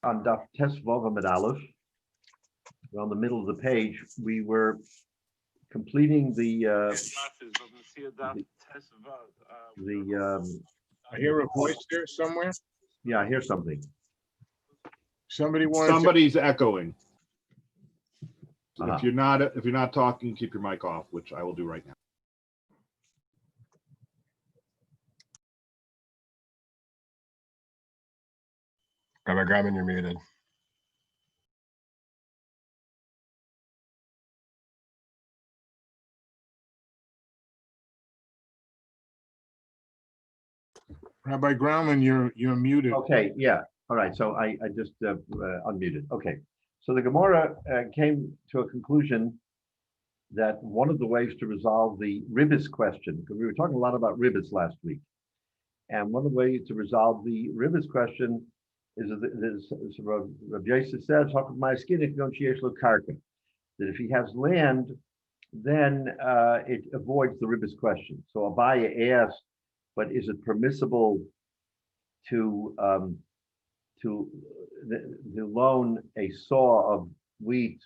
on Daf Tes Bava Aleph, around the middle of the page, we were completing the I hear a voice there somewhere. yeah, I hear something. Somebody's echoing. Uh-huh. If you're not talking, keep your mic off, which I will do right now. Rabbi Grauman, you're muted. Rabbi Grauman, you're muted. Okay, yeah, all right, so I just unmuted. Okay, so the Gemara came to a conclusion that one of the ways to resolve the ribbis question, because we were talking a lot about ribbis last week, and one of the ways to resolve the ribbis question is that Rabbi Yosef says, that if he has land, then it avoids the ribbis question. So Abaye asked, but is it permissible to loan a saw of wheat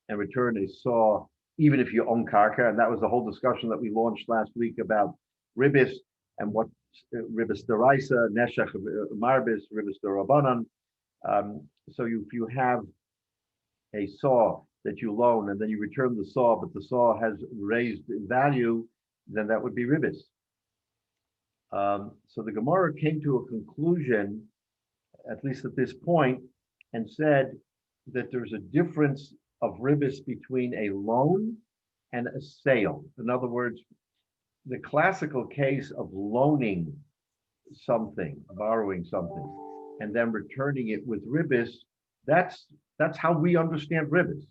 and return a saw even if you own karka? And that was the whole discussion that we launched last week about ribbis and what ribbis deraisa, neshech marbis, ribbis derabanan. So if you have a saw that you loan and then you return the saw, but the saw has raised in value, then that would be ribbis. So the Gemara came to a conclusion, at least at this point, and said that there's a difference of ribbis between a loan and a sale. In other words, the classical case of loaning something, borrowing something, and then returning it with ribbis, that's how we understand ribbis.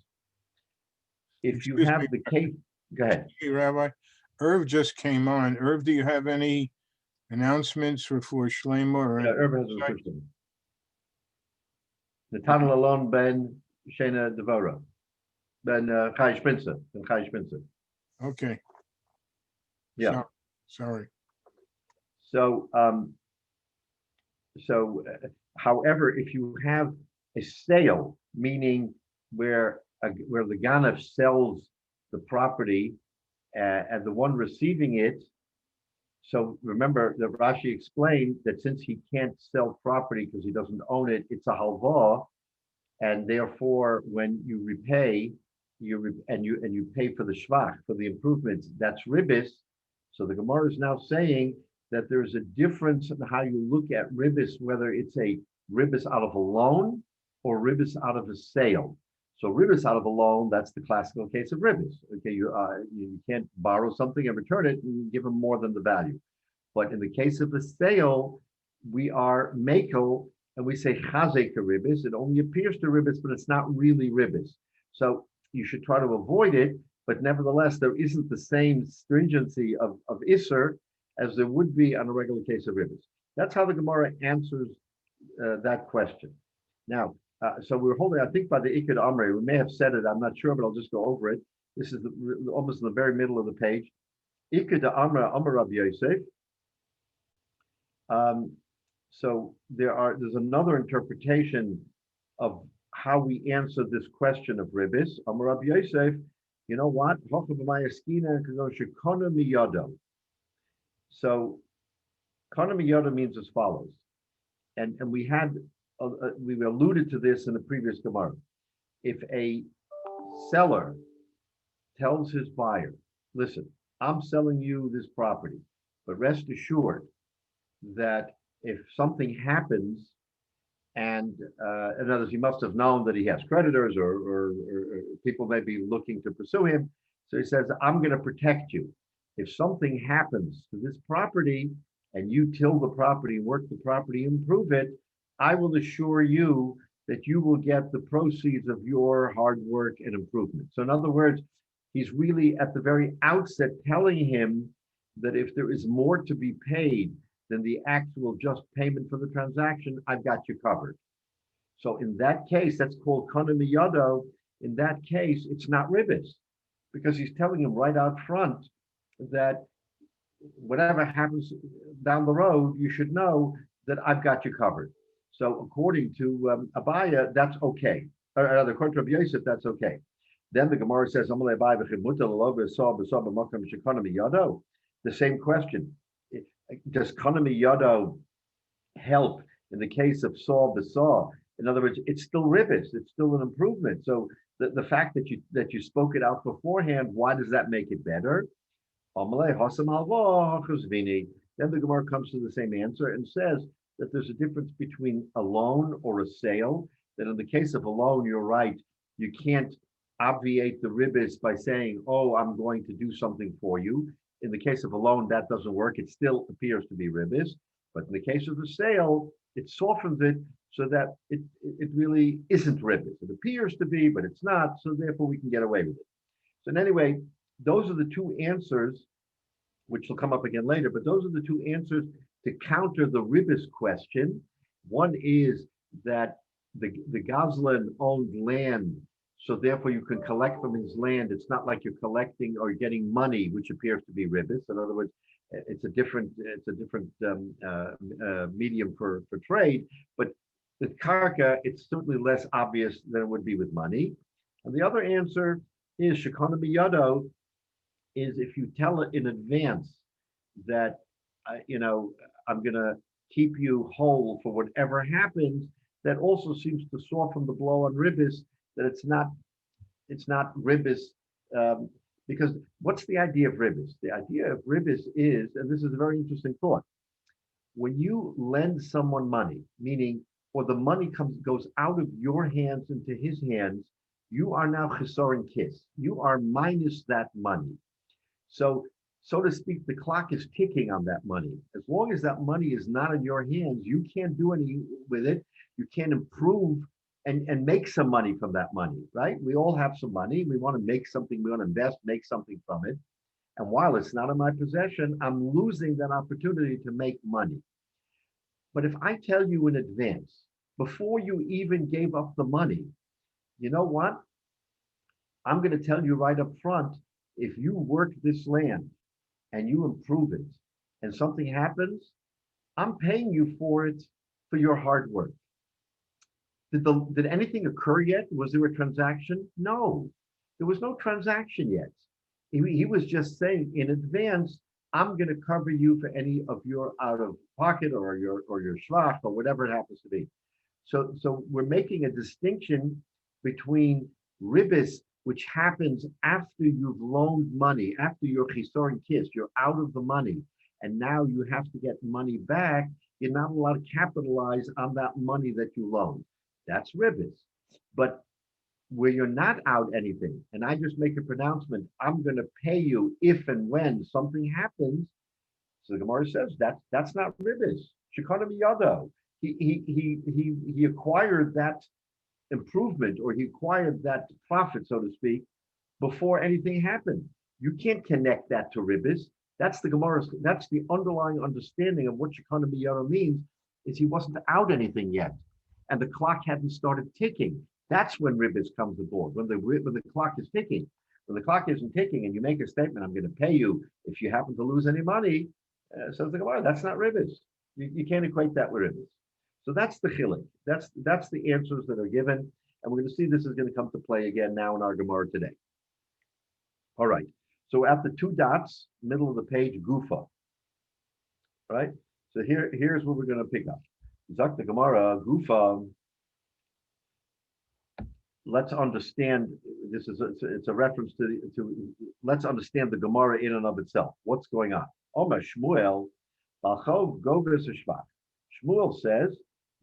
If you have the case, go ahead. Hey, Rabbi, Irv just came on. Irv, do you have any announcements for Shlomo? Or Irv has a system. Natan Lalon ben Shena Devora. Ben Chai Shpinza. Okay. Yeah. Sorry. So, however, if you have a sale, meaning where the Ganav sells the property and the one receiving it, so remember that Rashi explained that since he can't sell property because he doesn't own it, it's a halva, and therefore when you repay, you pay for the shvach, for the improvements, that's ribbis. So the Gemara is now saying that there's a difference in how you look at ribbis, whether it's a ribbis out of a loan or ribbis out of a sale. So ribbis out of a loan, that's the classical case of ribbis. Okay, you can't borrow something and return it and give them more than the value. But in the case of a sale, we are mako and we say chazek ribbis. It only appears to ribbis, but it's not really ribbis. So you should try to avoid it. But nevertheless, there isn't the same stringency of Isser as there would be on a regular case of ribbis. That's how the Gemara answers that question. Now, so we're holding, I think, by the Ikad Amri. We may have said it, I'm not sure, but I'll just go over it. This is almost in the very middle of the page. Ikad Amra Amar Rabbi Yosef. So there's another interpretation of how we answer this question of ribbis. Amar Rabbi Yosef. You know what? So, kana miyada means as follows, and we alluded to this in the previous Gemara. If a seller tells his buyer, "Listen, I'm selling you this property, but rest assured that if something happens." And in other words, he must have known that he has creditors or people may be looking to pursue him. So he says, I'm going to protect you. If something happens to this property and you till the property, work the property, improve it, I will assure you that you will get the proceeds of your hard work and improvement. So in other words, he's really at the very outset telling him that if there is more to be paid than the actual just payment for the transaction, I've got you covered. So in that case, that's called kana miyado. In that case, it's not ribbis, because he's telling him right out front that whatever happens down the road, you should know that I've got you covered. So according to Abaya, that's okay. Or rather, according to Rabbi Yosef, that's okay. Then the Gemara says, the same question. Does Kanami Yado help in the case of Saw Basaw? In other words, it's still ribbis, it's still an improvement. So the fact that you spoke it out beforehand, why does that make it better? Then the Gemara comes to the same answer and says that there's a difference between a loan or a sale. That in the case of a loan, you're right, you can't obviate the ribbis by saying, oh, I'm going to do something for you. In the case of a loan, that doesn't work. It still appears to be ribbis. But in the case of the sale, it softens it so that it really isn't ribbis. It appears to be, but it's not. So therefore, we can get away with it. So anyway, those are the two answers, which will come up again later, but those are the two answers to counter the ribbis question. One is that the Gazlan owned land, so therefore you can collect from his land. It's not like you're collecting or getting money, which appears to be ribbis. In other words, it's a different medium for trade, but the karka, it's certainly less obvious than it would be with money. And the other answer is shekana miyado, is if you tell it in advance that I'm going to keep you whole for whatever happens. That also seems to soften the blow on ribbis, that it's not ribbis, because what's the idea of ribbis? The idea of ribbis is, and this is a very interesting thought, when you lend someone money, meaning, or the money goes out of your hands into his hands, you are now chesaron kiss. You are minus that money. So to speak, the clock is ticking on that money. As long as that money is not in your hands, you can't do anything with it. You can't improve and make some money from that money, right? We all have some money. We want to make something, we want to invest, make something from it. And while it's not in my possession, I'm losing that opportunity to make money. But if I tell you in advance, before you even gave up the money, you know what? I'm going to tell you right up front, if you work this land and you improve it and something happens, I'm paying you for it, for your hard work. Did anything occur yet? Was there a transaction? No, there was no transaction yet. He was just saying in advance, I'm going to cover you for any of your out of pocket or your shlach or whatever it happens to be. So we're making a distinction between ribbis, which happens after you've loaned money, after your chisorin kiss, you're out of the money, and now you have to get money back. You're not allowed to capitalize on that money that you loaned. That's ribbis. But where you're not out anything, and I just make a pronouncement, I'm going to pay you if and when something happens. So the Gemara says that's not ribbis. Shekana miyado. He acquired that improvement, or he acquired that profit, so to speak, before anything happened. You can't connect that to ribbis. That's the Gemara's. That's the underlying understanding of what Shekana miyado means. Is he wasn't out anything yet, and the clock hadn't started ticking. That's when ribbis comes aboard. When the clock is ticking. When the clock isn't ticking, and you make a statement, "I'm going to pay you if you happen to lose any money," says the Gemara, that's not ribbis. You can't equate that with ribbis. So that's the chilek. That's the answers that are given, and we're going to see this is going to come to play again now in our Gemara today. All right. So at the two dots, middle of the page, gufa. All right. So here's what we're going to pick up. Zak the Gemara, gufa. Let's understand. It's a reference to. Let's understand the Gemara in and of itself. What's going on? Omer Shmuel, Balchov Gogas Shvach. Shmuel says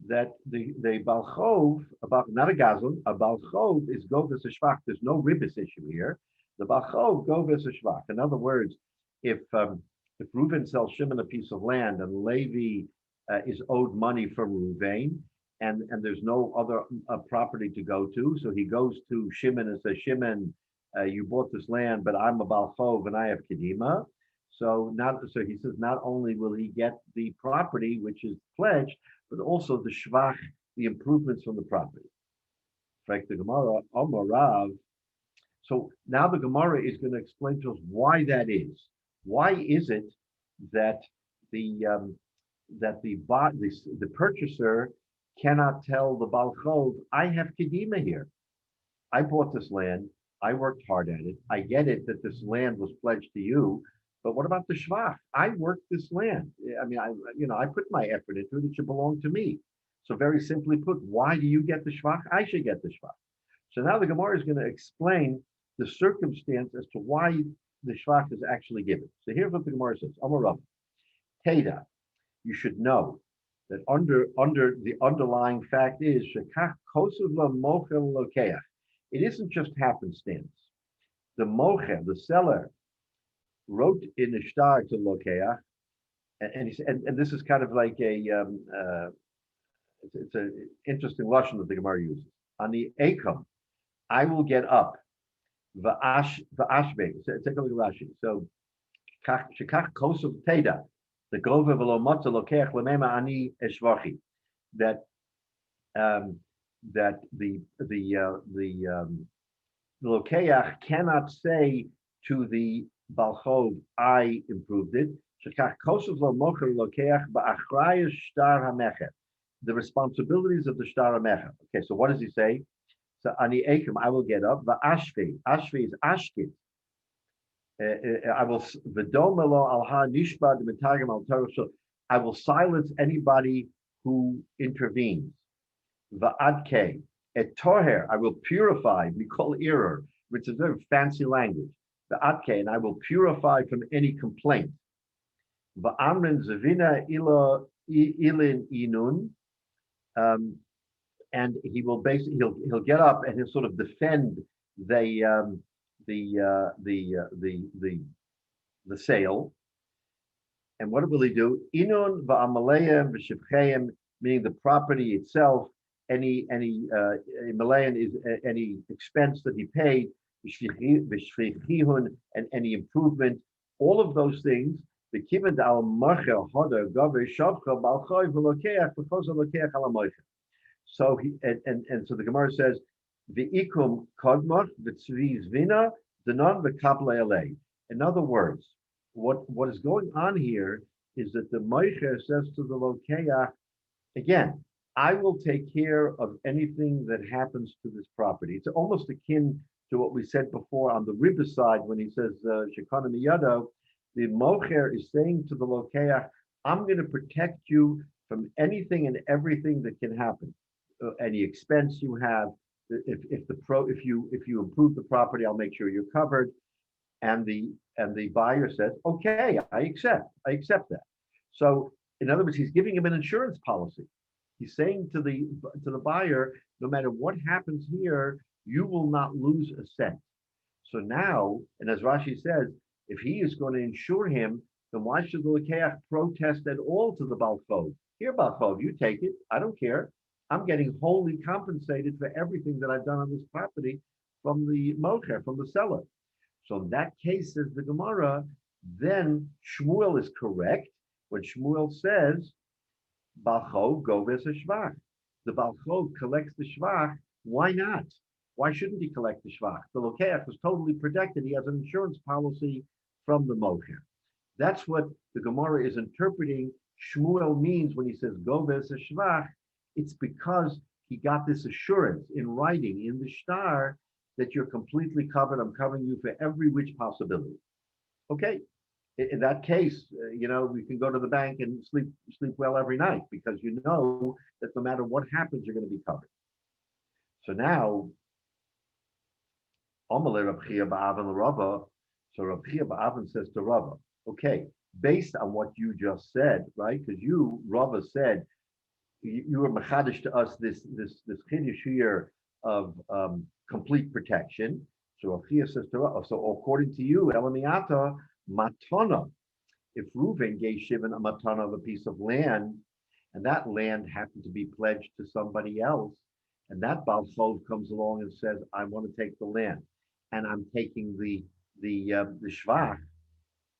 that the Balchov, about not a Gazlan, a Balchov is Gogas Shvach. There's no ribbis issue here. The Balchov Gogas Shvach. In other words, if Reuven sells Shimon a piece of land and Levi is owed money from Reuven, and there's no other property to go to, so he goes to Shimon and says, Shimon, you bought this land, but I'm a Balchov and I have Kedima. So he says not only will he get the property, which is pledged, but also the shvach, the improvements from the property. Frank the Gemara, Amarav. So now the Gemara is going to explain to us why that is. Why is it that the purchaser cannot tell the Baal Chov, I have Kedima here. I bought this land. I worked hard at it. I get it that this land was pledged to you, but what about the Shvach? I worked this land. I mean, I put my effort into it. It should belong to me. So very simply put, why do you get the Shvach? I should get the Shvach. So now the Gemara is going to explain the circumstance as to why the Shvach is actually given. So here's what the Gemara says. Amar Rav, Teda, you should know that under the underlying fact is Shekach Kosuv La Mochel Lokeach. It isn't just happenstance. The mocher, the seller, wrote in the shtar to Lokeach, and he said, and this is kind of like it's an interesting lashon that the Gemara uses. On the Akum, I will get up. Va'ashbe. Take a look at Rashi. So, shekach kosuv teda, the gova v'lo motza Lokeach lemema ani eshvachi. That the Lokeach cannot say to the Baal Chov, I improved it. The responsibilities of the shtar hamecher. Okay, so what does he say? So ani ekim, I will get up. Ashvi is ashkit. I will v'domelo al ha nishba d'metagim al Torah. So I will silence anybody who intervenes. Va'adke et toher, I will purify mikol error, which is a very fancy language. Va'adke, and I will purify from any complaint. Va'amrin zavina ilin inun, and he will basically he'll get up and he'll sort of defend the sale. And what will he do? Inun va'amaleim v'shivcheim, meaning the property itself. Any Malayan is any expense that he paid, and any improvement, all of those things. The kibbutz al macher hoder gaver shavcha bal choy v'lokeach because of lokeach al macher. So he and so the Gemara says v'ikum kodmach v'tzvi zvina denon v'kaple alei. In other words, what is going on here is that the macher says to the lokeach again, I will take care of anything that happens to this property. It's almost akin to what we said before on the riba side when he says Shekana miyado. The mocher is saying to the lokeach, I'm going to protect you from anything and everything that can happen. Any expense you have, if you improve the property, I'll make sure you're covered. And the buyer says, okay, I accept that. So in other words, he's giving him an insurance policy. He's saying to the buyer, no matter what happens here, you will not lose a cent. So now, and as Rashi says, if he is going to insure him, then why should the Lokeach protest at all to the Baal Chov? Here, Baal Chov, you take it. I don't care. I'm getting wholly compensated for everything that I've done on this property from the mocher, from the seller. So in that case, says the Gemara, then Shmuel is correct when Shmuel says, Baal Chov goves a shvach. The Baal Chov collects the shvach. Why not? Why shouldn't he collect the shvach? The Lokeach was totally protected. He has an insurance policy from the mocher. That's what the Gemara is interpreting Shmuel means when he says goves a shvach. It's because he got this assurance in writing in the shtar that you're completely covered. I'm covering you for every which possibility. Okay. In that case, we can go to the bank and sleep well every night because you know that no matter what happens, you're going to be covered. So now, Amalei Rabbi Chia ba'avan l'Rava. So Rabbi Chia ba'avan says to Rava, okay, based on what you just said, right? Because Rava said, you were machadish to us this chiddush here of complete protection. So Rabbi Chia says to Rava, so according to you, Elamiata, matana, if Reuven gave Shimon a matana of a piece of land, and that land happened to be pledged to somebody else, and that Baal Chov comes along and says, I want to take the land, and I'm taking the shvach.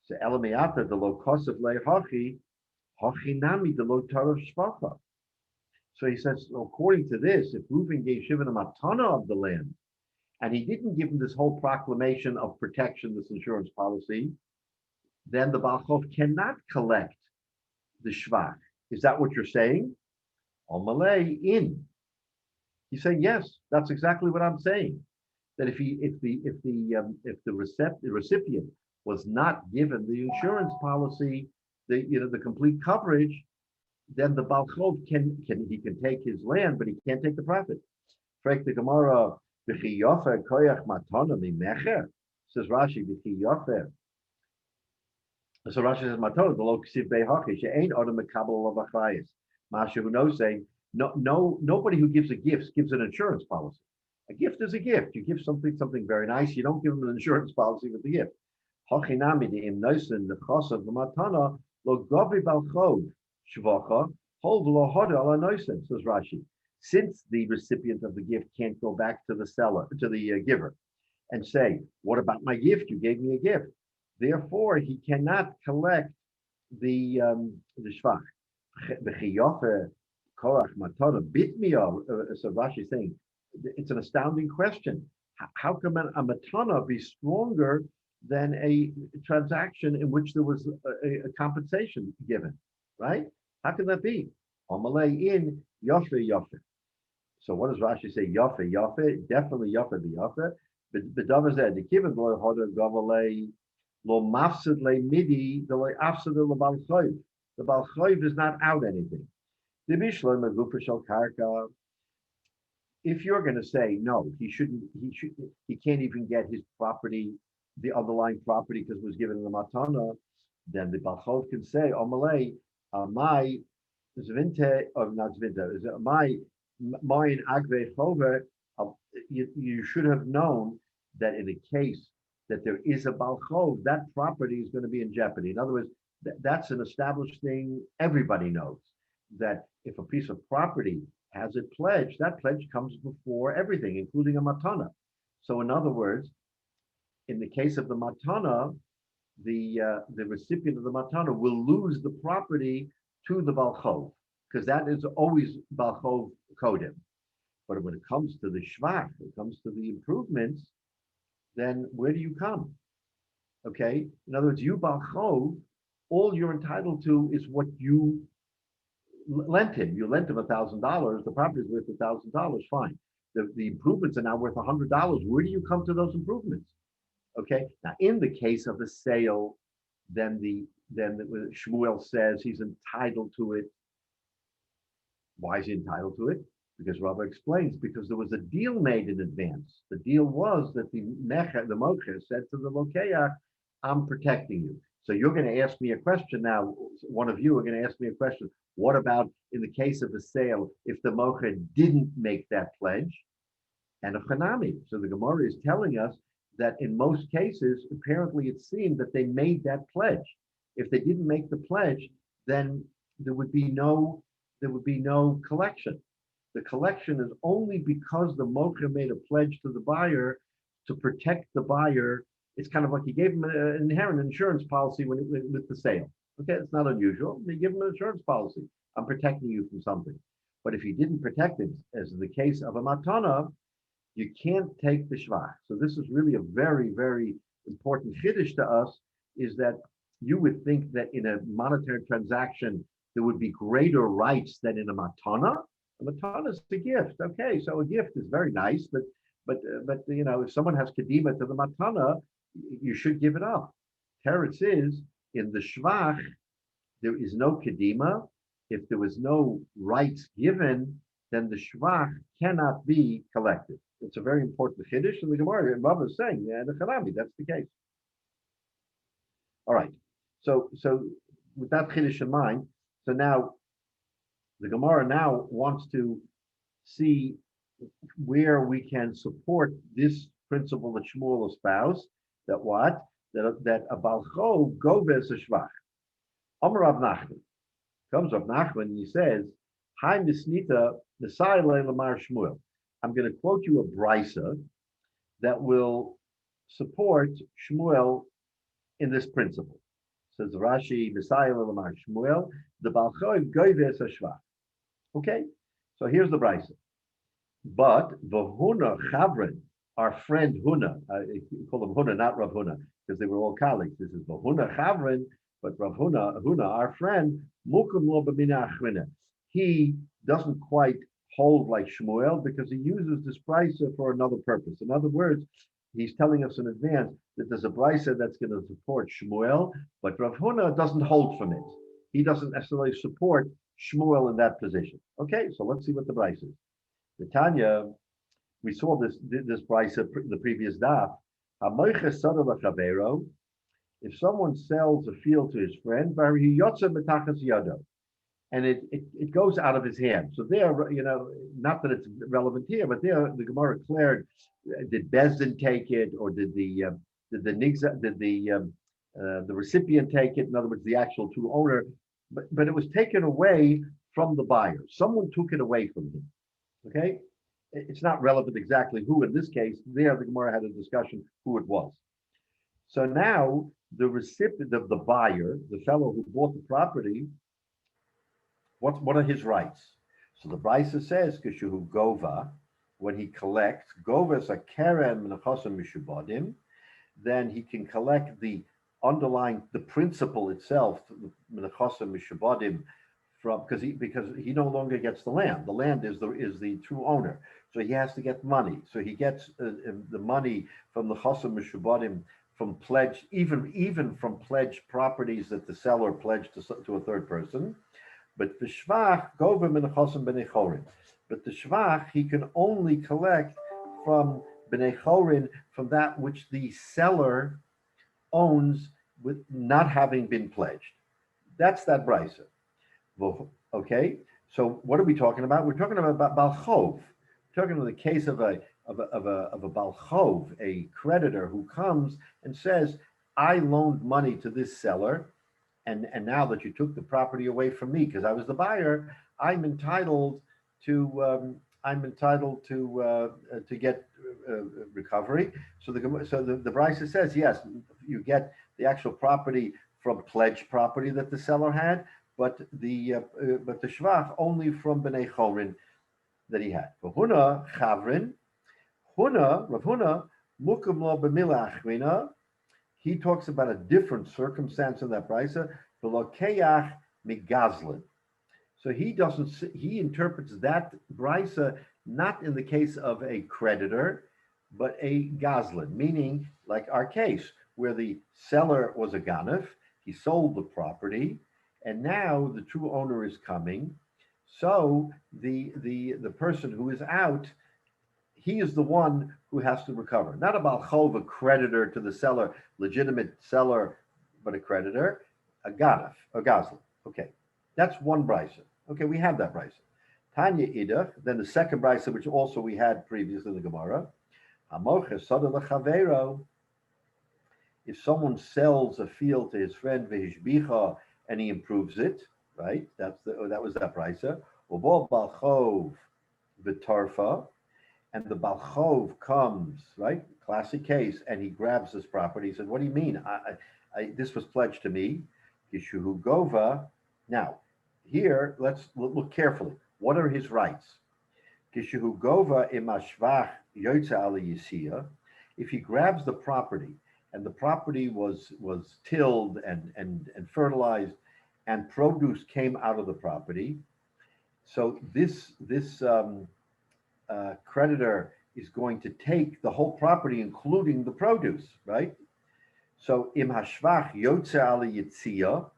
So Elamiata, the lo kosef le'hachi, hachi nami the lo tarav shvacha. So he says, according to this, if Reuven gave Shimon a matana of the land, and he didn't give him this whole proclamation of protection, this insurance policy, then the Baal Chov cannot collect the shvach. Is that what you're saying? On Malay in. He's saying, yes, that's exactly what I'm saying. That if the recipient was not given the insurance policy, the complete coverage, then the Baal Chov can take his land, but he can't take the profit. Frek the Gemara, V'chi yofer koyach matana mimecher, says Rashi, V'chi yofer. So Rashi says, matana, the lo ksiv behachi, she'ein odem mekabel of achrayis. Masha who knows saying, nobody who gives a gift gives an insurance policy. A gift is a gift. You give something very nice. You don't give them an insurance policy with the gift. Hachinami the imnoisen the chosav the matana lo govi bal chov shvacha hol v'lo hoda ala noisen, says Rashi. Since the recipient of the gift can't go back to the seller, to the giver, and say, "What about my gift? You gave me a gift." Therefore, he cannot collect the shvach. Korach matana bitmiyah. So Rashi is saying it's an astounding question. How can a matana be stronger than a transaction in which there was a compensation given? Right? How can that be? Amalei in yofe yofe. So what does Rashi say? Yofe yofe, definitely yofe be yofe. But the Dava said the kibbutz lo hoder gavalei lo mafsid le midi the lo afsid le bal chayv. The bal chayv is not out anything. If you're going to say no, he can't even get his property, the underlying property, because it was given in the matana, then the Balchov can say, Omalei, my zvinte, or not zvinte, my mine agve chover, you should have known that in a case that there is a Balchov, that property is going to be in jeopardy. In other words, that's an established thing everybody knows. That if a piece of property has a pledge, that pledge comes before everything, including a matana. So in other words, in the case of the matana, the recipient of the matana will lose the property to the balchov, because that is always balchov kodim. But when it comes to the shvach, when it comes to the improvements, then where do you come? Okay, in other words, you balchov, all you're entitled to is what you lent him. You lent him $1,000. The property is worth $1,000. Fine. The improvements are now worth $100. Where do you come to those improvements? Okay. Now, in the case of a sale, then Shmuel says he's entitled to it. Why is he entitled to it? Because Rabbi explains, because there was a deal made in advance. The deal was that the mocher said to the lokeach, "I'm protecting you." So you're going to ask me a question now. One of you are going to ask me a question. What about in the case of a sale, if the mocher didn't make that pledge? And a chanami. So the Gemara is telling us that in most cases, apparently it seemed that they made that pledge. If they didn't make the pledge, then there would be no collection. The collection is only because the mocher made a pledge to the buyer to protect the buyer. It's kind of like he gave him an inherent insurance policy with the sale. Okay, it's not unusual. You give him an insurance policy. I'm protecting you from something. But if he didn't protect it, as in the case of a matana, you can't take the shvach. So this is really a very, very important chiddush to us, is that you would think that in a monetary transaction, there would be greater rights than in a matana. A matana is a gift. Okay, so a gift is very nice, but if someone has kedima to the matana, you should give it up. Teretz is, in the shvach, there is no kedima. If there was no rights given, then the shvach cannot be collected. It's a very important chiddush, and the Gemara and Bava is saying, yeah, the Chanami, that's the case. All right. So with that chiddush in mind, so now the Gemara now wants to see where we can support this principle that Shmuel espoused. That what? That a balcho goves a shvach. Amar Rav Nachman. Comes Rav Nachman and he says, "Hi misnita nesai le'lamar Shmuel." I'm going to quote you a brisa that will support Shmuel in this principle. Says Rashi, "Nesai le'lamar Shmuel, the balcho goves a shvach." Okay, so here's the brisa. But v'huna chavren, our friend Huna, call him Huna, not Rav Huna, because they were all colleagues. This is Huna Chavrin, but Rav Huna, our friend, Mukum lo b'mina achrina. He doesn't quite hold like Shmuel because he uses this brisa for another purpose. In other words, he's telling us in advance that there's a brisa that's going to support Shmuel, but Rav Huna doesn't hold from it. He doesn't necessarily support Shmuel in that position. Okay, so let's see what the brisa is. The Tanya, we saw this brisa the previous daf. If someone sells a field to his friend, and it goes out of his hand. So there, not that it's relevant here, but there the Gemara declared, did Bezdin take it, or did the recipient take it? In other words, the actual true owner, but it was taken away from the buyer. Someone took it away from him. Okay, it's not relevant exactly who in this case. There, the Gemara had a discussion who it was. So now the recipient of the buyer, the fellow who bought the property, what are his rights? So the Brisa says, Kishu Gova, when he collects, Gova is a Kerem Nechosim Mishubadim, then he can collect the underlying, the principle itself, Nechosim Mishubadim, from because he no longer gets the land. The land is the true owner. So he has to get money. So he gets the money from the Chosim Mishubadim, from pledge, even from pledged properties that the seller pledged to a third person. But the shvach gova min chosim b'nei chorin. But the shvach he can only collect from b'nei chorin, from that which the seller owns with not having been pledged. That's that brisa. Okay. So what are we talking about? We're talking about balchov. We're talking about the case of a balchov, a creditor who comes and says, "I loaned money to this seller. And now that you took the property away from me because I was the buyer, I'm entitled to get recovery." So the Brisa says, yes, you get the actual property from pledged property that the seller had, but the shvach only from b'nei chorin that he had. Huna chavrin, Rav Huna mukum lo b'mila achvina. He talks about a different circumstance in that brisa, the lokeach migazlin. So he interprets that brisa not in the case of a creditor, but a gazlin, meaning like our case, where the seller was a ganef, he sold the property, and now the true owner is coming. So the person who is out, he is the one who has to recover. Not a balchov, a creditor to the seller, legitimate seller, but a creditor, a ganef, a gazlan. Okay, that's one brisa. Okay, we have that brisa. Tanya idach, then the second brisa, which also we had previously in the Gemara. If someone sells a field to his friend v'hishbicha and he improves it, right? That was that brisa. Ubo balchov v'tarfa. And the balchov comes, right? Classic case, and he grabs this property. He said, "What do you mean? This was pledged to me." Kishuhu gova. Now, here, let's look carefully. What are his rights? Kishuhu gova imashvach yotza ala yisiya. If he grabs the property, and the property was tilled and fertilized, and produce came out of the property, so this creditor is going to take the whole property, including the produce, right? So im hashvach yotze ala yitzia,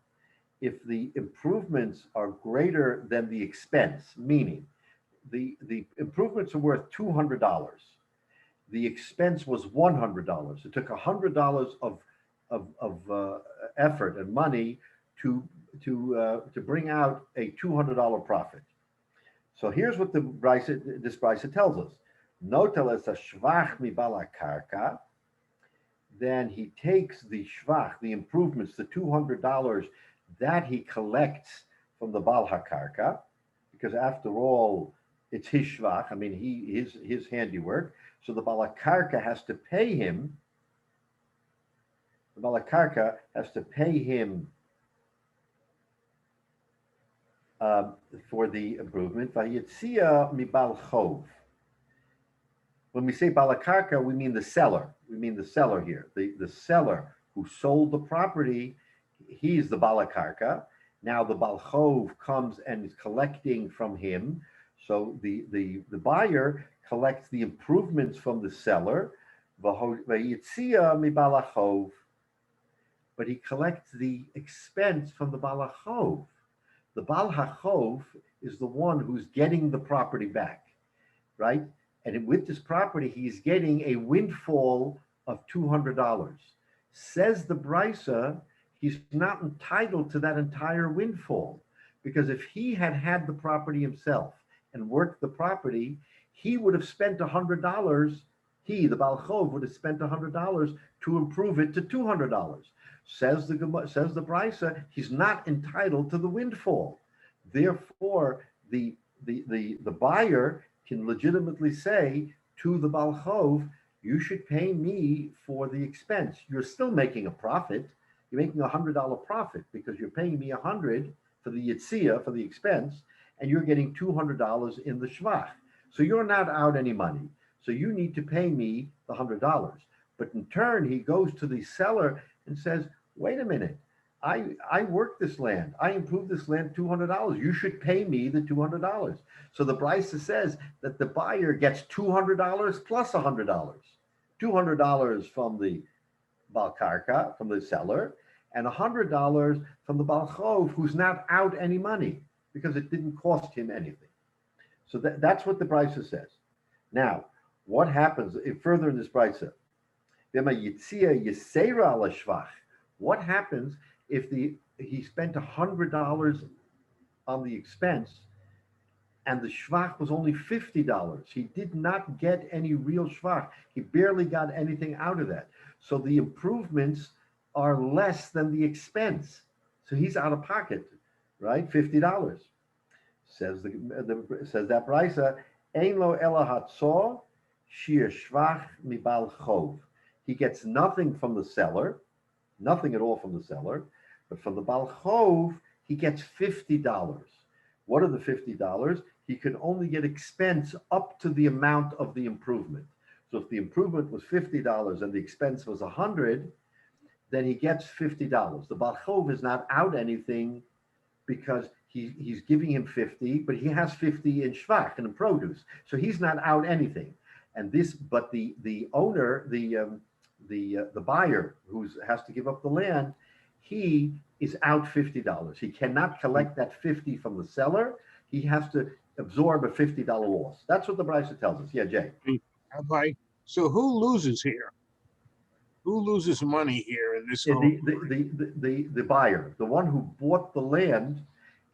if the improvements are greater than the expense, meaning the improvements are worth $200, the expense was $100. It took $100 of effort and money to bring out a $200 profit. So here's what this brisa tells us. Notel es a shvach mi bala karka. Then he takes the shvach, the improvements, the $200 that he collects from the bal hakarka, because after all, it's his shvach. I mean, his handiwork. So the bal hakarka has to pay him. The bal hakarka has to pay him for the improvement. Vayitzia mi bal chov. When we say balakarka, we mean the seller. We mean the seller here. The seller who sold the property, he's the balakarka. Now the Balchov comes and is collecting from him. So the buyer collects the improvements from the seller, Vayitzia mibalachov, but he collects the expense from the Balachov. The Balachov is the one who's getting the property back, right? And with this property, he's getting a windfall of $200. Says the Brisa, he's not entitled to that entire windfall, because if he had had the property himself and worked the property, he would have spent $100. He, the Balchov, would have spent $100 to improve it to $200. Says the Brisa, he's not entitled to the windfall. Therefore, the buyer can legitimately say to the Balchov, you should pay me for the expense. You're still making a profit. You're making $100 profit because you're paying me $100 for the yitzia, for the expense, and you're getting $200 in the shvach. So you're not out any money. So you need to pay me the $100. But in turn, he goes to the seller and says, wait a minute, I worked this land. I improved this land $200. You should pay me the $200. So the Brisa says that the buyer gets $200 plus $100. $200 from the Balkarka, from the seller, and $100 from the Balchov, who's not out any money because it didn't cost him anything. So that's what the Brisa says. Now, what happens further in this Brisa? What happens if he spent $100 on the expense and the shvach was only $50? He did not get any real shvach. He barely got anything out of that. So the improvements are less than the expense. So he's out of pocket, right? $50. Says that Brisa, Ein lo ela hatzor shir shvach mibal chov. He gets nothing from the seller, nothing at all from the seller, but from the Balchov, he gets $50. What are the $50? He can only get expense up to the amount of the improvement. So if the improvement was $50 and the expense was $100, then he gets $50. The Balchov is not out anything because he's giving him 50, but he has 50 in shvach and in produce. So he's not out anything. And but the owner, the buyer who has to give up the land, he is out $50. He cannot collect that 50 from the seller. He has to absorb a $50 loss. That's what the Brisa tells us. Yeah, Jay. Rabbi, so who loses here? Who loses money here in this whole? The buyer, the one who bought the land,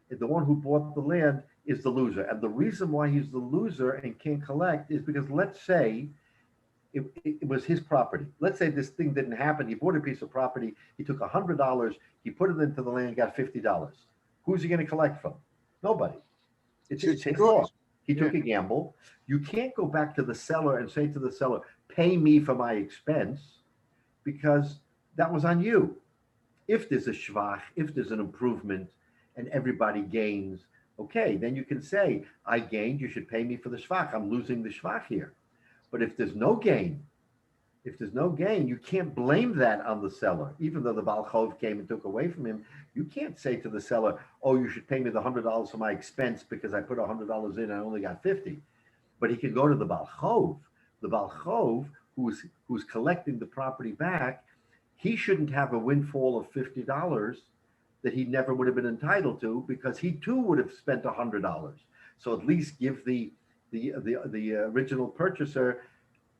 is the loser. And the reason why he's the loser and can't collect is because, let's say, it was his property. Let's say this thing didn't happen. He bought a piece of property. He took $100. He put it into the land, got $50. Who's he going to collect from? Nobody. It's his loss. He took a gamble. You can't go back to the seller and say to the seller, pay me for my expense, because that was on you. If there's a shvach, if there's an improvement and everybody gains, okay, then you can say, I gained, you should pay me for the shvach. I'm losing the shvach here. But if there's no gain, you can't blame that on the seller. Even though the Balchov came and took away from him, you can't say to the seller, oh, you should pay me the $100 for my expense because I put $100 in and I only got 50. But he can go to the Balchov. The Balchov, who's collecting the property back, he shouldn't have a windfall of $50 that he never would have been entitled to, because he too would have spent $100. So at least give the original purchaser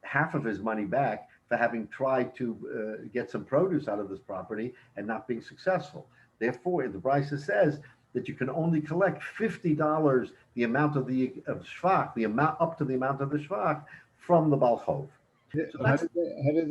half of his money back for having tried to get some produce out of this property and not being successful. Therefore, the Brisa says that you can only collect $50, the amount of shvach, the amount up to the amount of the shvach, from the Balchov. So how do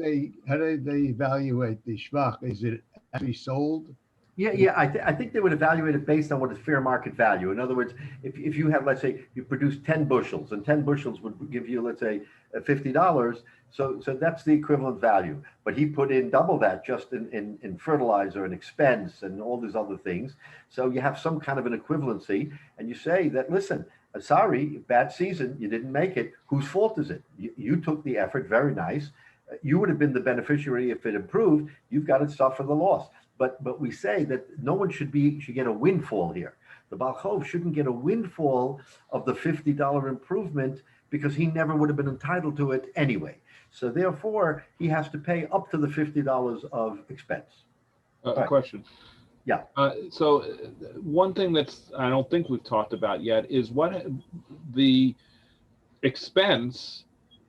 they evaluate the shvach? Is it actually sold? Yeah. I think they would evaluate it based on what is fair market value. In other words, if you have, let's say, you produce 10 bushels, and 10 bushels would give you, let's say, $50. So that's the equivalent value. But he put in double that just in fertilizer and expense and all these other things. So you have some kind of an equivalency, and you say that, listen, sorry, bad season, you didn't make it. Whose fault is it? You took the effort, very nice. You would have been the beneficiary if it improved. You've got to suffer the loss. but we say that no one should get a windfall here. The Baal Chov shouldn't get a windfall of the $50 improvement because he never would have been entitled to it anyway. So therefore, he has to pay up to the $50 of expense. A Right. question. Yeah. So one thing that's I don't think we've talked about yet is what the expense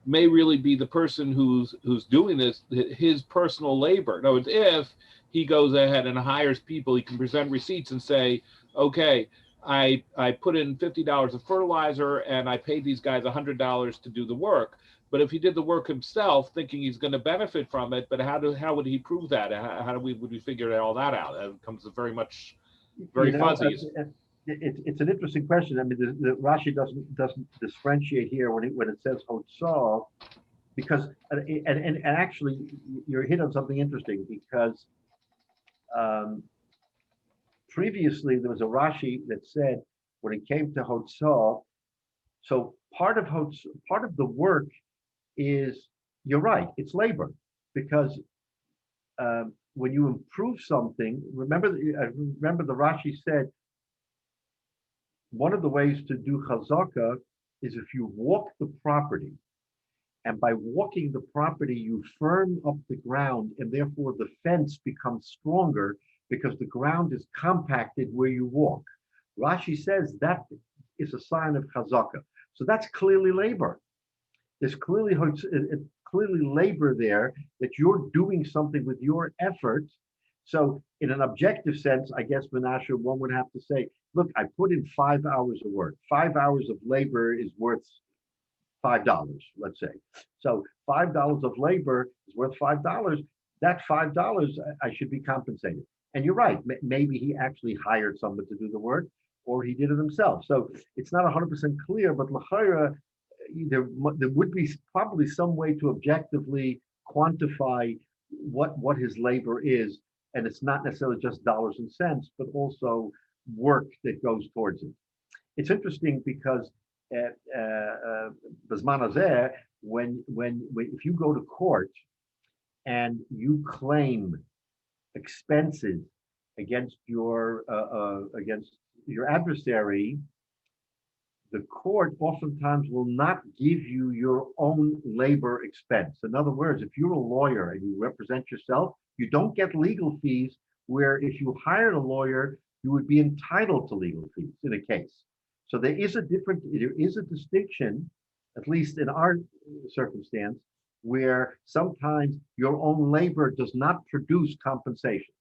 may really be the person who's doing this, his personal labor. In other words, if he goes ahead and hires people, he can present receipts and say, okay, I put in $50 of fertilizer and I paid these guys $100 to do the work. But if he did the work himself, thinking he's going to benefit from it, but how would he prove that? How would we figure all that out? It comes very fuzzy. It's an interesting question. I mean, the Rashi doesn't differentiate here when it says hotzah, because and actually you're hit on something interesting because previously there was a Rashi that said when it came to hotzah, so part of the work is, you're right, it's labor, because when you improve something, remember the Rashi said one of the ways to do chazaka is if you walk the property, and by walking the property you firm up the ground, and therefore the fence becomes stronger because the ground is compacted where you walk. Rashi says that is a sign of chazaka. So that's clearly labor. There's clearly labor there, that you're doing something with your effort. So in an objective sense, I guess, Menashe, one would have to say, look, I put in 5 hours of work. 5 hours of labor is worth $5, let's say. So $5 of labor is worth $5. That $5, I should be compensated. And you're right, maybe he actually hired someone to do the work, or he did it himself. So it's not 100% clear, but l'chayra, there would be probably some way to objectively quantify what his labor is, and it's not necessarily just dollars and cents, but also work that goes towards it. It's interesting because B'zman hazeh, when if you go to court and you claim expenses against your adversary, the court oftentimes will not give you your own labor expense. In other words, if you're a lawyer and you represent yourself, you don't get legal fees, where if you hired a lawyer, you would be entitled to legal fees in a case. So there is a distinction, at least in our circumstance, where sometimes your own labor does not produce compensation.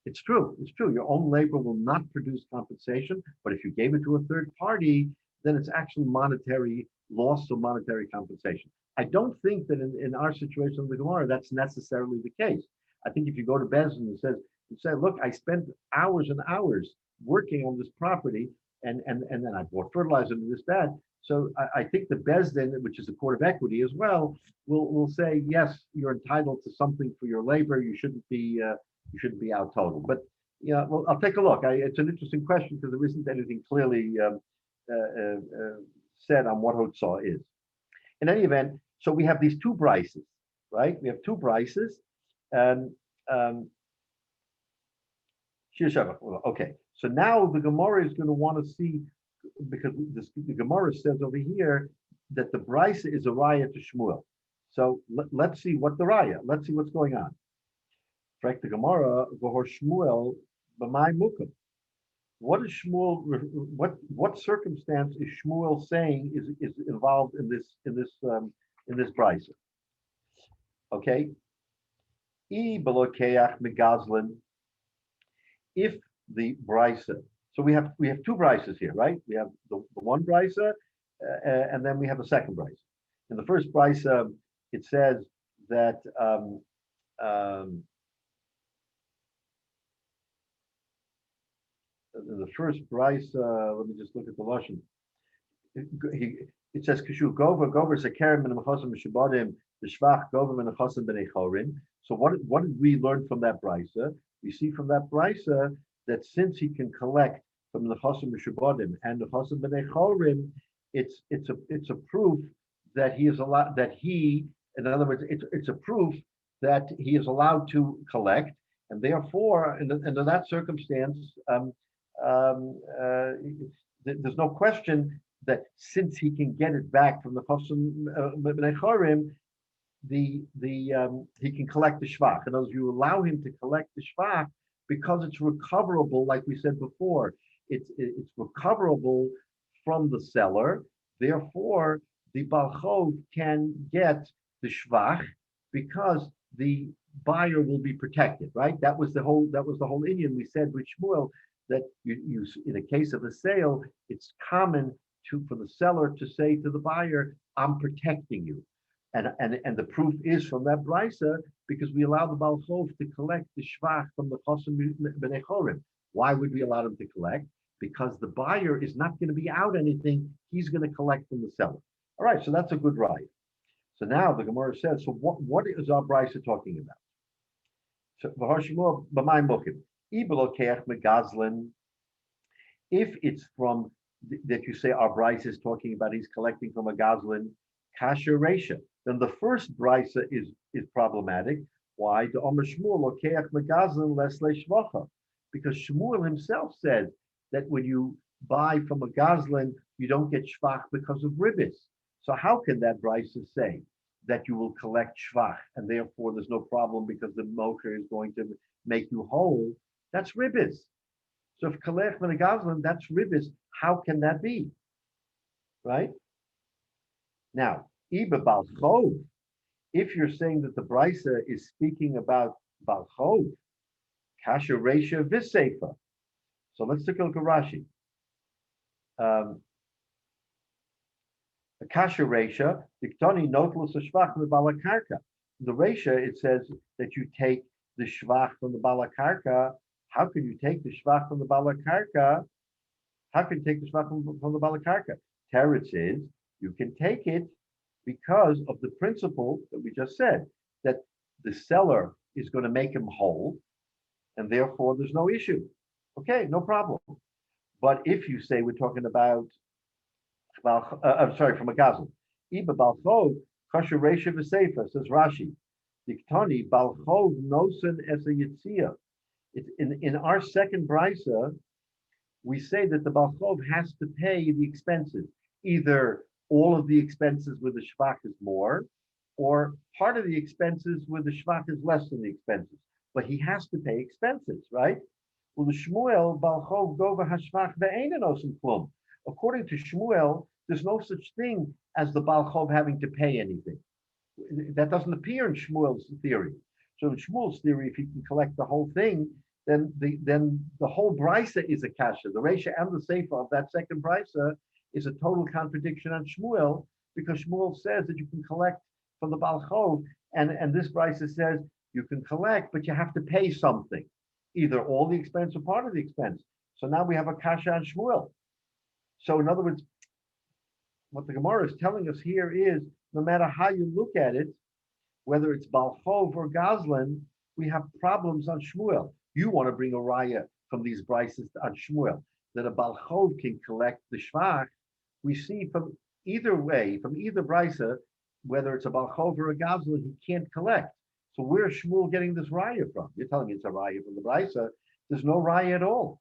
It's true. Your own labor will not produce compensation, but if you gave it to a third party, then it's actually monetary loss or monetary compensation. I don't think that in our situation of the Gemara, that's necessarily the case. I think if you go to Bezdin and say, look, I spent hours and hours working on this property, and then I bought fertilizer and this, that. So I think the Bezdin, which is a court of equity as well, will say, yes, you're entitled to something for your labor. You shouldn't be out total. But well, I'll take a look. It's an interesting question because there isn't anything clearly said on what hotzah is. In any event, so we have these two brises, right? We have two brises, and okay. So now the Gemara is going to want to see, because the Gemara says over here that the brisa is a raya to Shmuel. So let's see what the raya. Let's see what's going on. Correct the Gemara, v'hor Shmuel b'may mukim. What is Shmuel? What circumstance is Shmuel saying is involved in this brisa? Okay. I belokeach megazlin. If the brisa, so we have two brises here, right? We have the one brisa, and then we have a second brisa. In the first brisa, it says that the first brisa, let me just look at the lashon. It says Kishu Gova Sekerem and Mechasim Mishabadim the Shvach Gova and Mechasim Bnei Chorin. So what did we learn from that brisa? We see from that brisa that since he can collect from the Mechasim Mishabadim and the Mechasim Bnei Chorin, it's a proof that he is allowed, that he, in other words, it's a proof that he is allowed to collect, And therefore, under that circumstance, there's no question that since he can get it back from the Chosam B'nai Chorim, he can collect the shvach. In other words, you allow him to collect the shvach because it's recoverable, like we said before. It's recoverable from the seller. Therefore, the Baal Chov can get the shvach because the buyer will be protected, right? That was the whole Indian. We said with Shmuel that you in a case of a sale, it's common for the seller to say to the buyer, "I'm protecting you," and the proof is from that brisa because we allow the Baal Chov to collect the shvach from the Chosam B'nai Chorim. Why would we allow them to collect? Because the buyer is not going to be out anything; he's going to collect from the seller. All right, so that's a good right. So now the Gemara says, so what is our brisa talking about? So if it's from that you say our brisa is talking about he's collecting from a gazlan, kasher reisha, then the first brisa is problematic. Why? The Omer Shmuel lokeach megazlan les leishvacha, because Shmuel himself said that when you buy from a gazlan, you don't get shvach because of ribbis. So how can that brisa say that you will collect shvach and therefore there's no problem because the mocher is going to make you whole? That's ribbis. So if kolech min gazlan, that's ribbis. How can that be? Right? Now, iba bal chov, if you're saying that the brisa is speaking about bal chov, kasher reisha v'seifa. So let's take a look at Rashi. The kasher reisha, diktoni notlus shvach from the balakarka. The reisha, it says that you take the shvach from the balakarka. How can you take the shvach from the balakarka? How can you take the shvach from the balakarka? Teretz is you can take it because of the principle that we just said, that the seller is going to make him whole, and therefore there's no issue. Okay, no problem. But if you say we're talking about, I'm sorry, from a gazal, Iba balchov kasher reisha v'seifa, says Rashi, diktoni balchov nosen es a yitzia. In our second brisa, we say that the balchov has to pay the expenses, either all of the expenses where the shvach is more, or part of the expenses where the shvach is less than the expenses. But he has to pay expenses, right? Well, the Shmuel balchov gova hashvach ve'einen osim klum. According to Shmuel, there's no such thing as the balchov having to pay anything. That doesn't appear in Shmuel's theory. So in Shmuel's theory, if he can collect the whole thing, then the whole brisa is a kasha. The reisha and the seifa of that second brisa is a total contradiction on Shmuel, because Shmuel says that you can collect from the balchov, and this brisa says you can collect, but you have to pay something, either all the expense or part of the expense. So now we have a kasha on Shmuel. So in other words, what the Gemara is telling us here is, no matter how you look at it, whether it's balchov or gazlan, we have problems on Shmuel. You want to bring a raya from these brises on Shmuel, that a balchov can collect the shvach. We see from either way, from either brisa, whether it's a balchov or a gazlan, he can't collect. So where's Shmuel getting this raya from? You're telling me it's a raya from the brisa. There's no raya at all,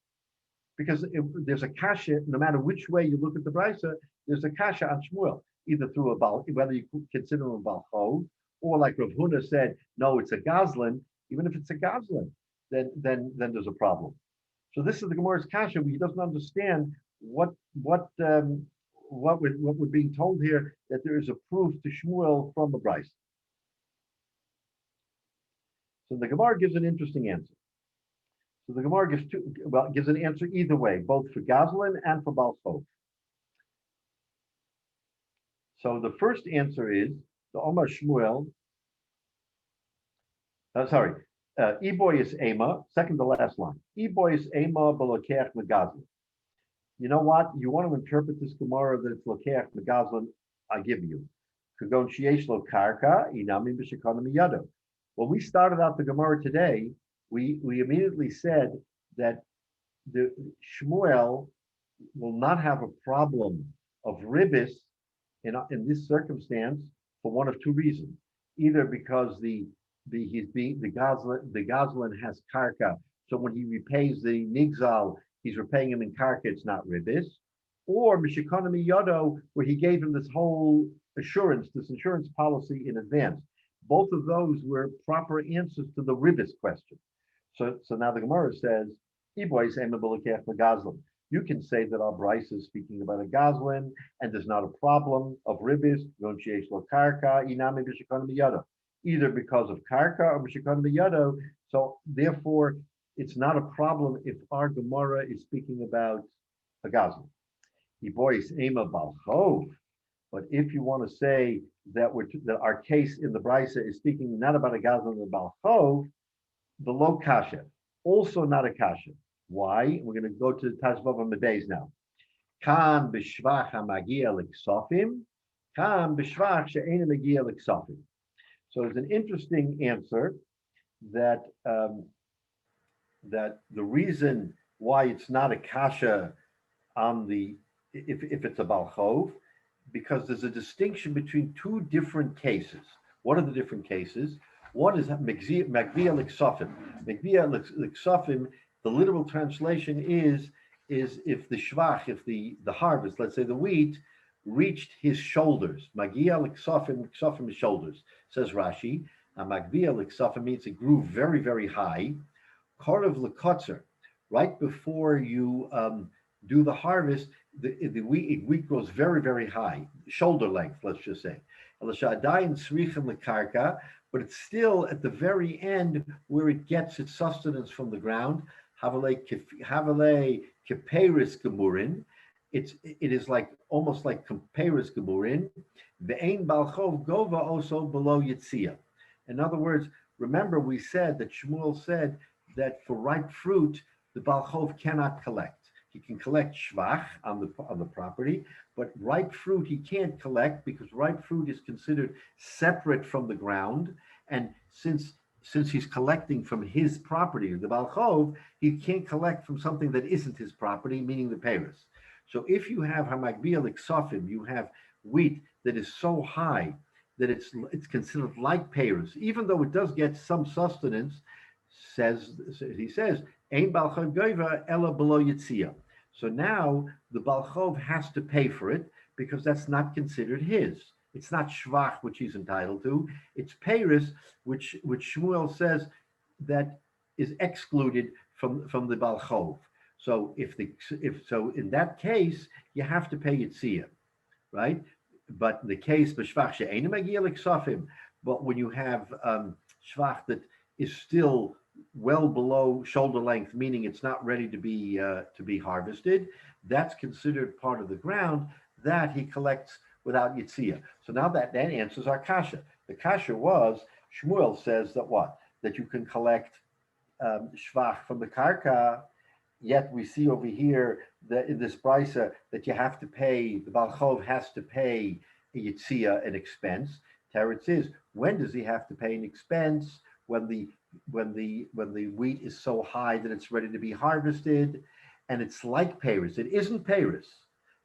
because there's a kasha. No matter which way you look at the brisa, there's a kasha on Shmuel, either through a bal, whether you consider him a balchov, or like Rav Huna said, no, it's a gazlan. Even if it's a gazlan, then there's a problem. So this is the Gemara's kasha. He doesn't understand what we're being told here, that there is a proof to Shmuel from the brisa. So the Gemara gives an interesting answer. So the Gemara gives an answer either way, both for gazlan and for balchov. So the first answer is the Omar Shmuel. Iboy is Ema, second to last line. Iboy is Ema b'lokeach megazlan. You know what? You want to interpret this Gemara that it's lokeach megazlan, I give you. Kagon sheyesh lo karka inami b'shekana miyado. When we started out the Gemara today, we immediately said that the Shmuel will not have a problem of ribbis in this circumstance for one of two reasons. Either because the the Goslin has karka. So when he repays the nigzal, he's repaying him in karka, it's not ribis. Or Mishikonomi Yodo, where he gave him this whole assurance, this insurance policy in advance. Both of those were proper answers to the ribis question. So now the Gemara says, you can say that our Bryce is speaking about a Goslin, and there's not a problem of ribis, either because of karka or mishikon b'yado. So therefore, it's not a problem if our Gemara is speaking about a Goslin. But if you want to say that that our case in the Brisa is speaking not about a Goslin but about Balchov, the lo kasha, also not a kasha. Why? We're going to go to the Tashbava Mebeis now. Kan b'shvach hamagia l'ksofim, kan b'shvach she'ena magia l'ksofim. So it's an interesting answer that that the reason why it's not a kasha on the if it's a balchov, because there's a distinction between two different cases. What are the different cases? One is magvia l'ksofim. Magvia l'ksofim. The literal translation is if the shvach, if the harvest, let's say the wheat, reached his shoulders. Magia l'ksofim, ksofim his shoulders, says Rashi. Magvia l'ksofim means it grew very, very high. Korav l'kotzer, right before you do the harvest, the wheat grows very, very high, shoulder length, let's just say. But it's still at the very end where it gets its sustenance from the ground. Havale keperis gemurin. It is like almost like keperis gemurin. Ve'ein balchov gova also below yitzia. In other words, remember we said that Shmuel said that for ripe fruit the balchov cannot collect. He can collect shvach on the property, but ripe fruit he can't collect because ripe fruit is considered separate from the ground, and since he's collecting from his property, the balchov, he can't collect from something that isn't his property, meaning the peiros. So if you have hamagbia l'ksofim, you have wheat that is so high that it's considered like peiros, even though it does get some sustenance. He says, "Ein balchov goiva ella below yitzia." So now the balchov has to pay for it because that's not considered his. It's not shvach, which he's entitled to. It's peiros, which Shmuel says that is excluded from the balchov. So if in that case you have to pay yitzia, right? But in the case b'shvach she'eina magia l'ksofim, but when you have shvach that is still well below shoulder length, meaning it's not ready to be harvested, that's considered part of the ground that he collects without yitzia. So now that answers our kasha. The kasha was Shmuel says that what? That you can collect shvach from the karka, yet we see over here that in this brisa that you have to pay, the balchov has to pay a yitzia, an expense. Teretz is, when does he have to pay an expense? When the wheat is so high that it's ready to be harvested, and it's like peiros. It isn't peiros,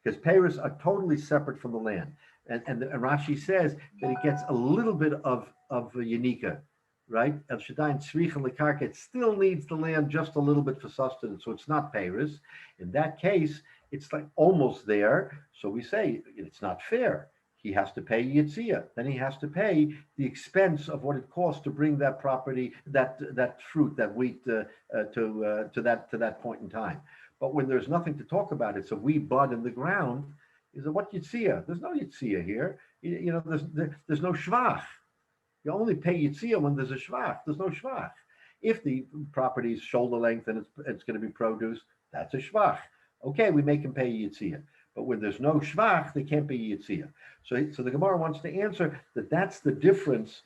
because peiros are totally separate from the land. And Rashi says that it gets a little bit of yanika, right? El Shaddai and Tzricha Lekarka, it still needs the land just a little bit for sustenance, so it's not peiros. In that case, it's like almost there. So we say it's not fair. He has to pay yitzia. Then he has to pay the expense of what it costs to bring that property, that fruit, that wheat to that point in time. But when there's nothing to talk about, it's a wee bud in the ground. Is it what yitzia? There's no yitzia here. There's no shvach. You only pay yitzia when there's a shvach. There's no shvach. If the property is shoulder length and it's going to be produce, that's a shvach. Okay, we make him pay yitzia. But when there's no shvach, they can't be yitzia. So the Gemara wants to answer that that's the difference.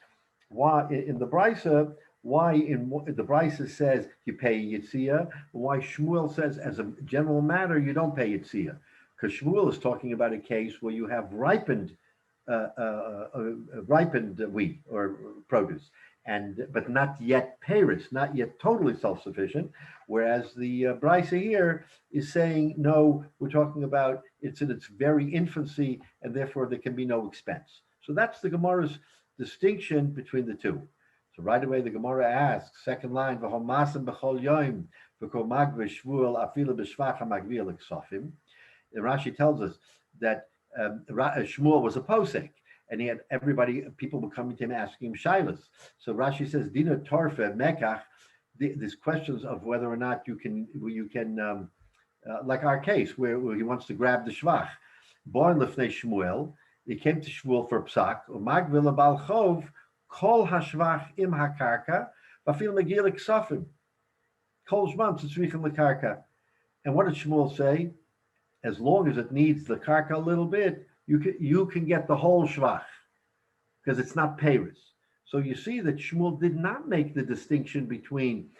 Why in the brisa? Why in the brisa says you pay yitzia? Why Shmuel says as a general matter you don't pay yitzia? Because Shmuel is talking about a case where you have ripened wheat or produce, but not yet peiros, not yet totally self-sufficient. Whereas the brisa here is saying no, we're talking about it's in its very infancy, and therefore there can be no expense. So that's the Gemara's distinction between the two. So right away the Gemara asks, second line, "V'homasim b'chol yoim v'kol magveh shvuel afilu b'shvach hamagvil l'ksofim." And Rashi tells us that Shmuel was a posek, and he had people were coming to him asking him shilas. So Rashi says, "Dina torfe mekach." These questions of whether or not you can, like our case where he wants to grab the shvach. Born lifnei Shmuel, he came to Shmuel for psak. Umagvil bal chov kol hashvach im hakarka v'afil megil ksafim kol shmam tzrichim lekarka. And what did Shmuel say? As long as it needs the karka a little bit, you can get the whole shvach because it's not peiros. So you see that Shmuel did not make the distinction between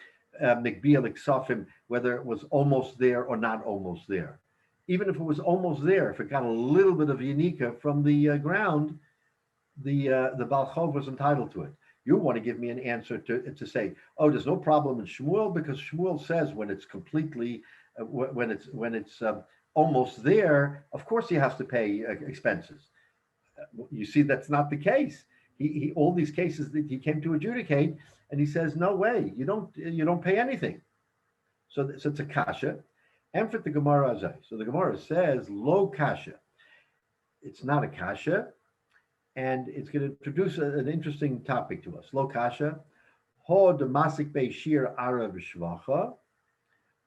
Mikbiel Iksafim, whether it was almost there or not almost there. Even if it was almost there, if it got a little bit of Yanika from the ground, the Baal Chov was entitled to it. You want to give me an answer to say, oh, there's no problem in Shmuel because Shmuel says when it's completely, when it's almost there, of course he has to pay expenses. You see, that's not the case. He all these cases that he came to adjudicate, and he says, no way, you don't pay anything. So it's a kasha. And for the Gemara azay. So the Gemara says, lo kasha. It's not a kasha, and it's going to produce an interesting topic to us. Lo kasha. Ho de masik be shir ara b'shvacha.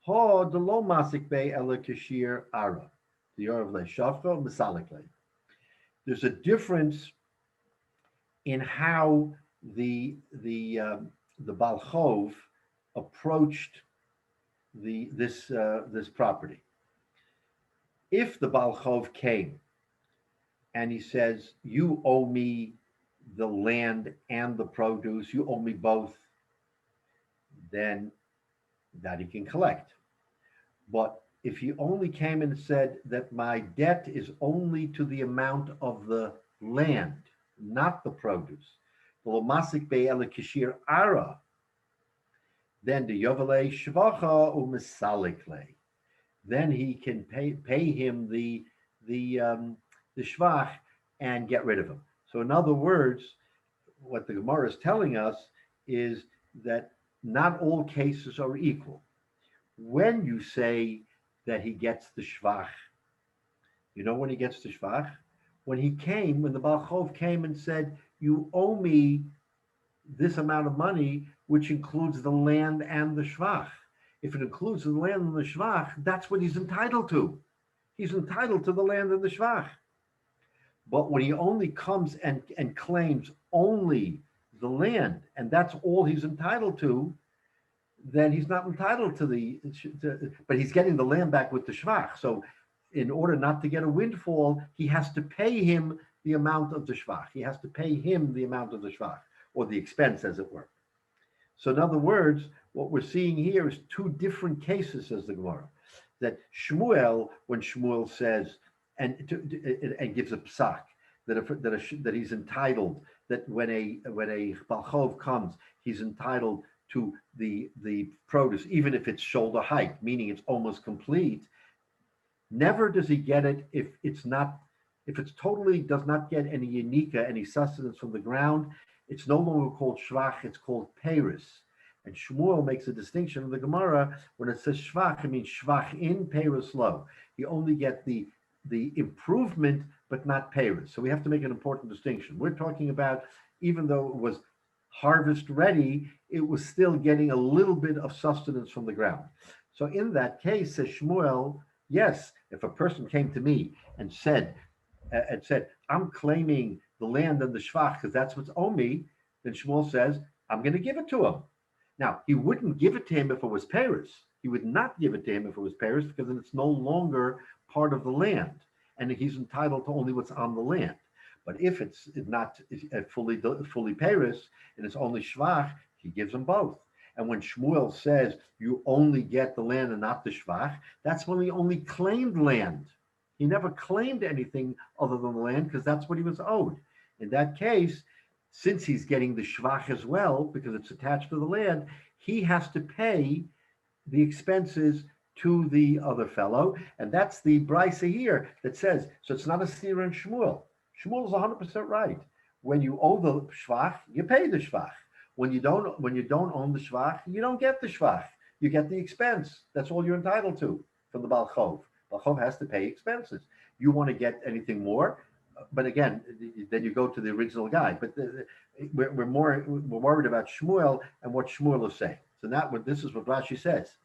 Ho de lo masik be ela kashir ara. The Yorav le shavcha misalik le. There's a difference in how the Baal Chov approached this property. If the Baal Chov came and he says, "You owe me the land and the produce, you owe me both," then that he can collect. But if he only came and said that my debt is only to the amount of the land, not the produce, then the Yovelei Shvacha u'Misalikle, then he can pay him the shvach and get rid of him. So in other words, what the Gemara is telling us is that not all cases are equal. When you say that he gets the shvach, you know when he gets the shvach? When the Baal Chov came and said, you owe me this amount of money, which includes the land and the shvach. If it includes the land and the shvach, that's what he's entitled to. He's entitled to the land and the shvach. But when he only comes and claims only the land, and that's all he's entitled to, then he's not entitled to but he's getting the land back with the shvach. So in order not to get a windfall, he has to pay him the amount of the shvach. He has to pay him the amount of the shvach, or the expense, as it were. So in other words, what we're seeing here is two different cases, says the Gemara. That Shmuel, when Shmuel says, and gives a psak, that he's entitled, that when a Baal Chov comes, he's entitled to the produce, even if it's shoulder height, meaning it's almost complete. Never does he get it if it's totally does not get any yanika, any sustenance from the ground. It's no longer called shvach, it's called peiros. And Shmuel makes a distinction in the Gemara when it says shvach, it means shvach in, peiros low. You only get the improvement, but not peiros. So we have to make an important distinction. We're talking about, even though it was harvest ready, it was still getting a little bit of sustenance from the ground. So in that case, says Shmuel, yes, if a person came to me and said, I'm claiming the land and the shvach because that's what's owed me, then Shmuel says, I'm going to give it to him. Now, he wouldn't give it to him if it was peiros. He would not give it to him if it was peiros because then it's no longer part of the land, and he's entitled to only what's on the land. But if it's not fully peiros and it's only shvach, he gives them both. And when Shmuel says you only get the land and not the shvach, that's when he only claimed land. He never claimed anything other than the land because that's what he was owed. In that case, since he's getting the shvach as well, because it's attached to the land, he has to pay the expenses to the other fellow. And that's the brisa here that says, so it's not a steer in Shmuel. Shmuel is 100% right. When you owe the shvach, you pay the shvach. When you don't own the shvach, you don't get the shvach. You get the expense. That's all you're entitled to from the Baal Chov. Baal Chov has to pay expenses. You want to get anything more, but again, then you go to the original guy. But we're worried about Shmuel and what Shmuel will say. So this is what Rashi says.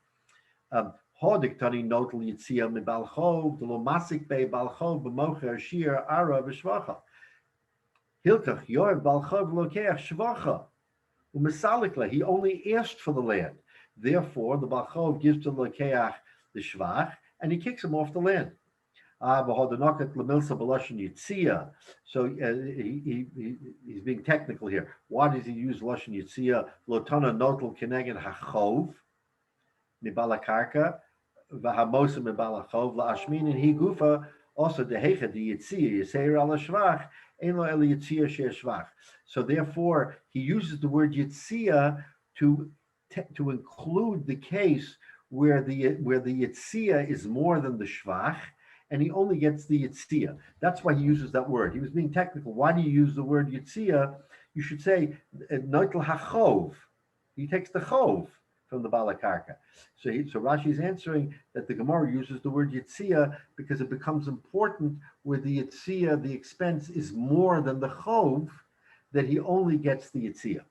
Hodik tani notel yitzia mi Baal Chov, the lo masik bei Baal Chov b'mocher shiur ara v'shvacha. Hilkach yoev Baal Chov lokeach shvacha. He only asked for the land. Therefore, the Baal Chov gives to Lekeach the Shvach, and he kicks him off the land. So he's being technical here. Why does he use Lashon Yitzia? Lotana notel keneged hachov mibala karka v'hamosa mibala chov la'ashmin and he gufa also dehecha the Yitzia yiseir ala Shvach. So therefore, he uses the word Yitzia to include the case where the Yitzia is more than the Shvach, and he only gets the Yitzia. That's why he uses that word. He was being technical. Why do you use the word Yitzia? You should say Noitel HaChov. He takes the Chov from the Balakarka. So Rashi is answering that the Gemara uses the word Yitzia because it becomes important where the Yitzia, the expense, is more than the Chov, that he only gets the Yitzia.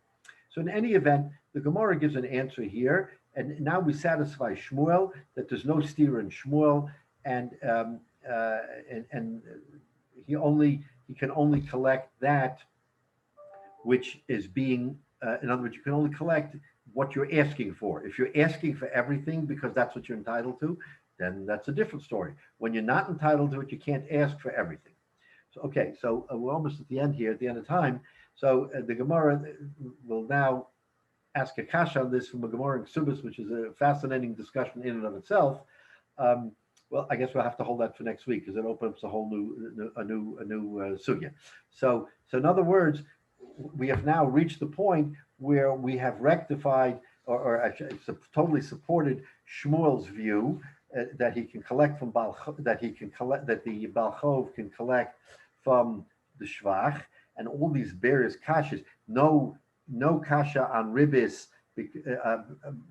So in any event, the Gemara gives an answer here, and now we satisfy Shmuel that there's no steer in Shmuel, and he can only collect that which is being, in other words, you can only collect what you're asking for. If you're asking for everything because that's what you're entitled to, then that's a different story. When you're not entitled to it, you can't ask for everything. So, okay, so we're almost at the end here, at the end of time. So the Gemara will now ask a kasha on this from a Gemara in Ksubas, which is a fascinating discussion in and of itself. Well, I guess we'll have to hold that for next week because it opens up a whole new sugya. So in other words, we have now reached the point where we have rectified or actually totally supported Shmuel's view that he can collect from that the Baal Chov can collect from the Shvach, and all these various kashas. No kasha on ribis,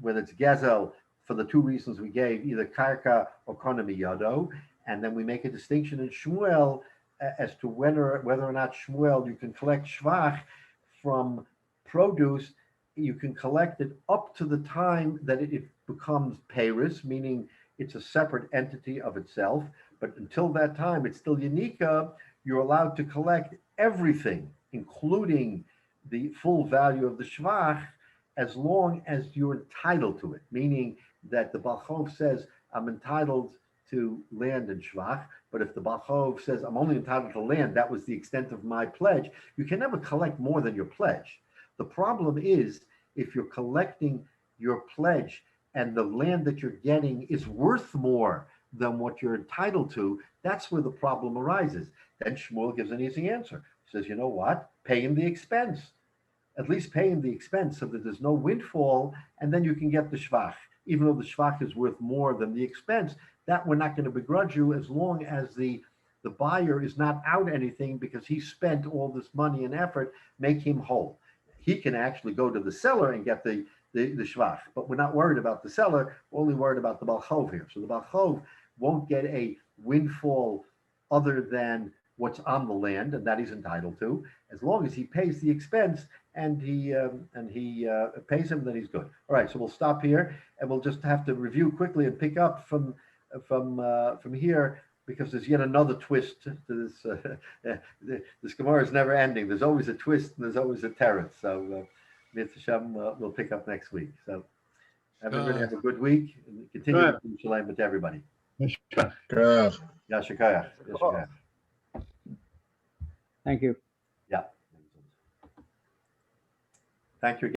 whether it's gezel, for the two reasons we gave, either karka or konami yado, and then we make a distinction in Shmuel as to whether or not Shmuel you can collect shvach from produce. You can collect it up to the time that it becomes peiris, meaning it's a separate entity of itself. But until that time, it's still unika. You're allowed to collect everything, including the full value of the shvach, as long as you're entitled to it. Meaning that the Baal Chov says, I'm entitled to land and shvach, but if the Baal Chov says, I'm only entitled to land, that was the extent of my pledge, you can never collect more than your pledge. The problem is, if you're collecting your pledge and the land that you're getting is worth more than what you're entitled to, that's where the problem arises. Then Shmuel gives an easy answer. He says, you know what? Pay him the expense. At least pay him the expense so that there's no windfall, and then you can get the shvach. Even though the shvach is worth more than the expense, that we're not going to begrudge you as long as the buyer is not out anything because he spent all this money and effort. Make him whole. He can actually go to the seller and get the shvach, but we're not worried about the seller. We're only worried about the Baal Chov here. So the Baal Chov won't get a windfall other than what's on the land, and that he's entitled to, as long as he pays the expense and he pays him, then he's good. All right, so we'll stop here, and we'll just have to review quickly and pick up from here, because there's yet another twist to this. This Gemara is never ending. There's always a twist and there's always a terror. So we'll pick up next week. So everybody have a good week and continue to do shalom with everybody. Good. Yashikaya. Thank you. Yeah. Thank you again.